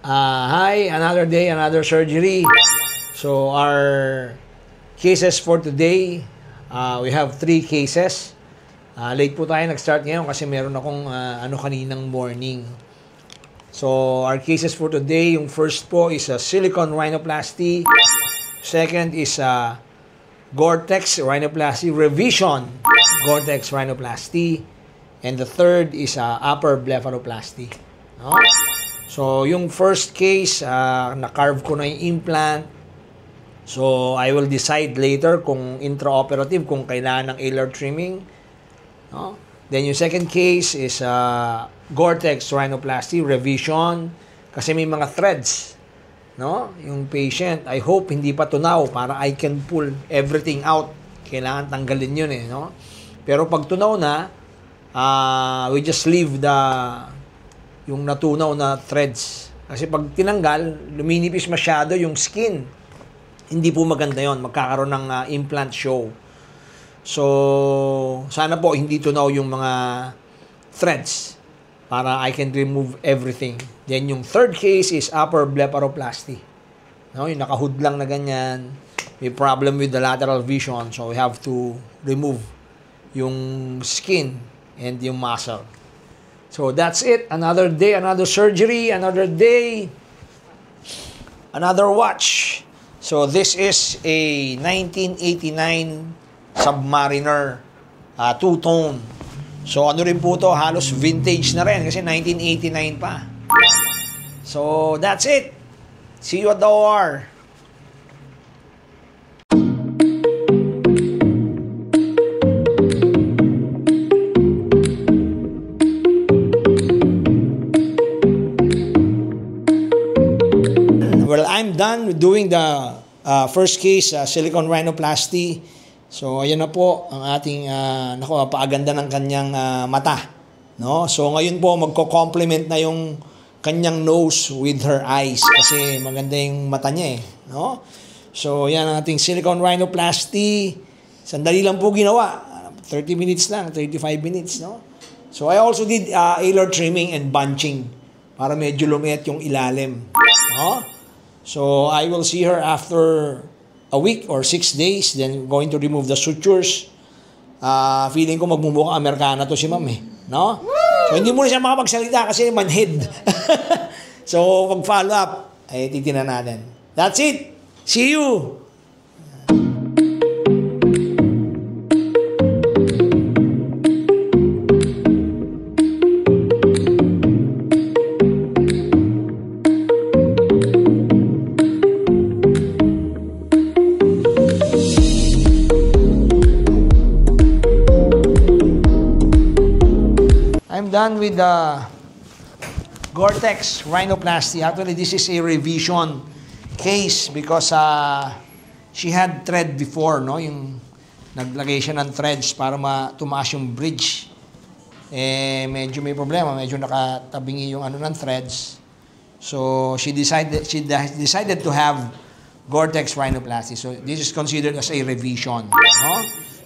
Hi, another day, another surgery. So our cases for today, we have 3 cases. Late po tayo nag-start ngayon kasi meron akong kaninang morning. So our cases for today, yung first po is a silicone rhinoplasty. Second is a Gore-Tex rhinoplasty revision, Gore-Tex rhinoplasty. And the third is a upper blepharoplasty. No? So, yung first case, na-carve ko na yung implant. So, I will decide later kung intraoperative, kung kailangan ng alar trimming. No? Then, yung second case is Gore-Tex rhinoplasty revision kasi may mga threads. No? Yung patient, I hope hindi pa tunaw para I can pull everything out. Kailangan tanggalin yun eh. No? Pero pag tunaw na, we just leave yung natunaw na threads. Kasi pag tinanggal, luminipis masyado yung skin. Hindi po maganda yon. Magkakaroon ng implant show. So, sana po hindi tunaw yung mga threads para I can remove everything. Then yung third case is upper blepharoplasty. No, yung nakahood lang na ganyan. May problem with the lateral vision. So, we have to remove yung skin and yung muscle. So that's it. Another day, another surgery, another day, another watch. So this is a 1989 Submariner two-tone. So ano rin po to, halos vintage na rin kasi 1989 pa. So that's it. See you at the OR. Well, I'm done with doing the first case, silicone rhinoplasty. So, ayan na po ang ating paaganda ng kanyang mata. No? So, ngayon po magko-complement na yung kanyang nose with her eyes kasi maganda yung mata niya eh. No? So, yan ang ating silicone rhinoplasty. Sandali lang po ginawa. 30 minutes lang, 35 minutes. No? So, I also did alar trimming and bunching para medyo lumiit yung ilalim. No? So, I will see her after a week or 6 days. Then, going to remove the sutures. Feeling ko magmumukha Amerikana to si ma'am eh. No? So, hindi muna siya makapagsalita kasi manhead. So, pag-follow up, ay titinan natin. That's it. See you! Done with the Gore-Tex rhinoplasty. Actually, this is a revision case because she had thread before, no? Yung naglagay siya ng threads para tumaas yung bridge. Eh, medyo may problema. Medyo nakatabingi yung ng threads. So, she decided to have Gore-Tex rhinoplasty. So, this is considered as a revision. No?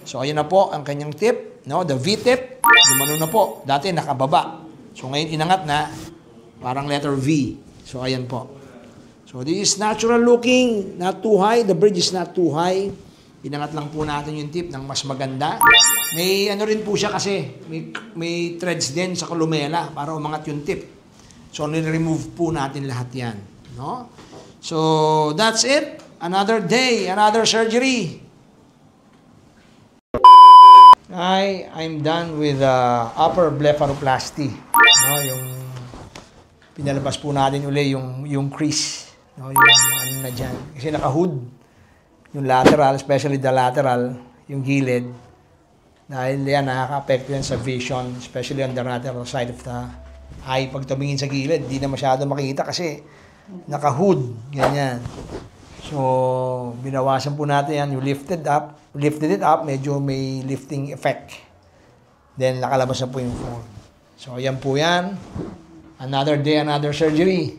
So, ayun na po ang kanyang tip. No? The V-tip. Gumano na po. Dati nakababa. So ngayon inangat na. Parang letter V. So ayan po. So this is natural looking. Not too high. The bridge is not too high. Inangat lang po natin yung tip ng mas maganda. May rin po siya kasi. May threads din sa kolumela para umangat yung tip. So nire-remove po natin lahat yan. No? So that's it. Another day. Another surgery. I'm done with upper blepharoplasty. No, yung pinalabas po natin uli yung crease, no, yung na diyan. Kasi naka-hood yung lateral, especially the lateral, yung gilid. Dahil yan nakaka-apekto yan sa vision, especially on the lateral side of the eye. Pag tumingin sa gilid, di na masyado makikita kasi naka-hood, ganyan. So, binawasan po natin yan. You lifted it up, medyo may lifting effect. Then, nakalabas na po yung form. So, ayan po yan. Another day, another surgery.